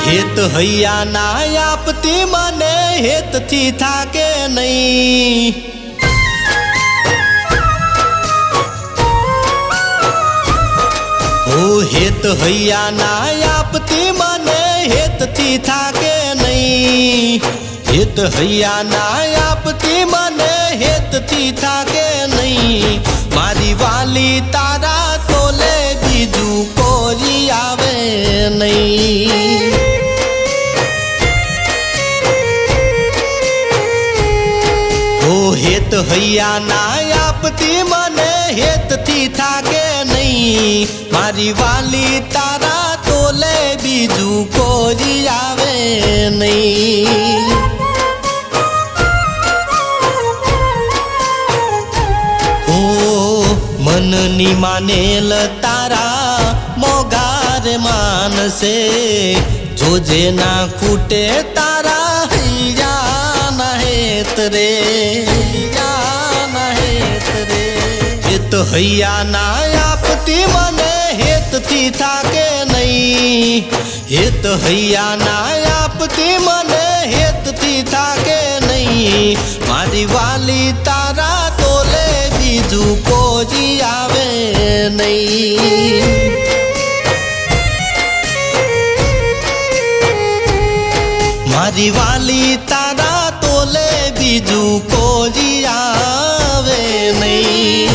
हेत हैया ना आपती મને હેતથી થાકે નહીં। ઓ હેત હૈયા ના આપતી મને હેતથી થાકે નહીં। હેત હૈયા ના આપતી મને હેતથી થાકે નહીં। મારી વાલી તારા તોલે બીજું કોઈ આવે નહીં। ઓ હેત હૈયા ના આપતી મને હેતથી થાકે નહીં। મારી વાલી તારા તોલે બીજું કોઈ આવે નહીં। ઓ મનની માનેલ તારા મોગાર માનસે જોજે ના ખૂટે તારા હૈયા ના હેત રે। હેત હૈયા ના આપતી મને હેતથી થાકે નહીં। હેત હૈયા ના આપતી મને હેતથી થાકે નહીં। મારી વાલી તારા તોલે બીજું કોઈ આવે નહીં। મારી વાલી તારા તોલે બીજું કોઈ આવે નહીં।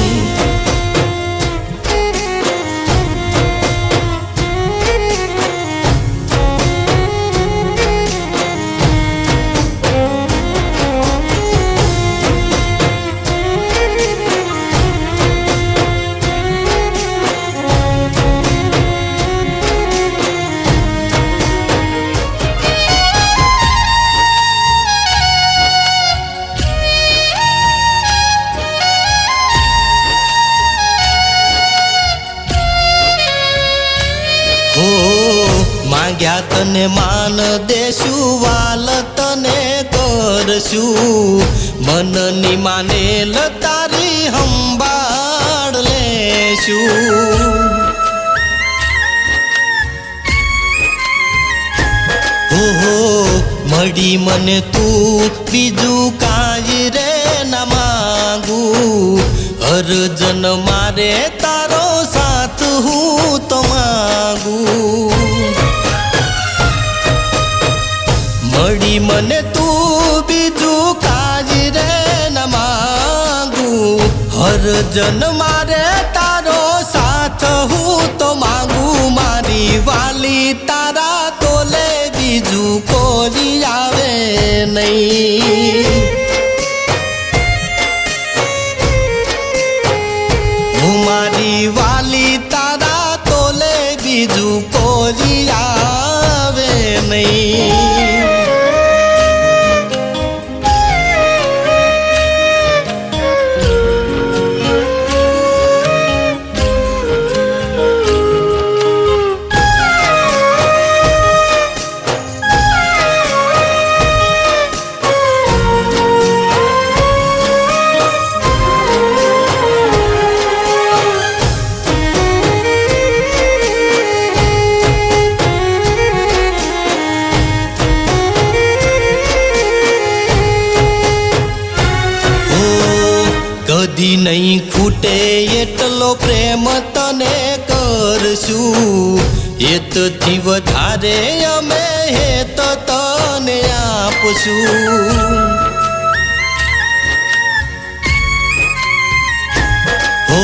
હો માંગ્યા તને માન દેશું વાલ તને કરશું। મનની માનેલ તારી સંભાળ લેશું। હો મળી મને તું બીજું કાંઈ રે ના માંગું। અર્જન મારે તારો સાથ હું તો માંગું। મળી મને તું બીજું કાંઈ રે ના માંગું। અર્જન મારે તારો સાથ હું તો માંગું। મારી વાલી તારા તોલે બીજું કોઈ આવે નહીં। મારી વાલી તારા તોલે બીજું કોઈ આવે નહીં। કદી નહીં ખૂટે એટલો પ્રેમ તને કરશું। હેતથી વધારે અમે હેત તને આપશું। હો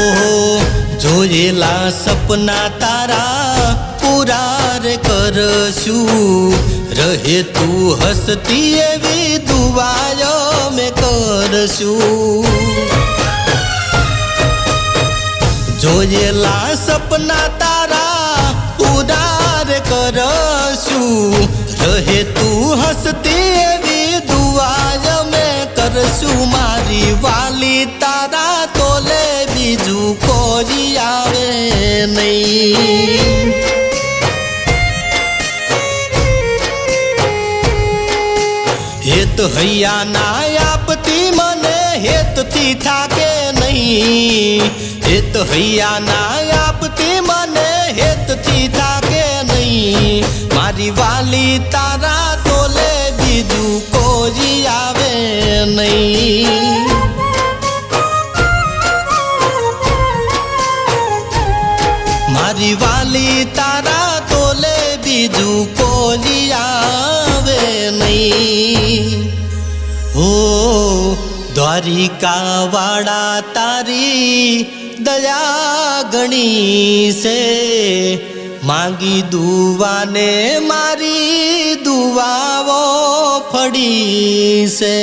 જોયેલા સપના તારા પૂરા રે કરશું। રહે તું હસતી એવી દુઆઓ મેં કરશું। જોયેલા સપના તારા પૂરા રે કરશું। રહે તું હસતી એવી દુઆ મેં કરશું। મારી વાલી તારા તોલે બીજું કોઈ આવે નહીં। હેત હૈયા ના આપતી મને હેતથી થાકે નહીં। હેત હૈયા ના આપતી મને હેતથી થાકે નહીં મારી વાલી તારા તોલે બીજું કોઈ આવે નહીં મારી વાલી તારા તોલે બીજું કોઈ આવે નહીં હો દ્વારિકા વાળા તારી દયા ગણી છે માંગી દુવાને મારી દુવાઓ ફળી છે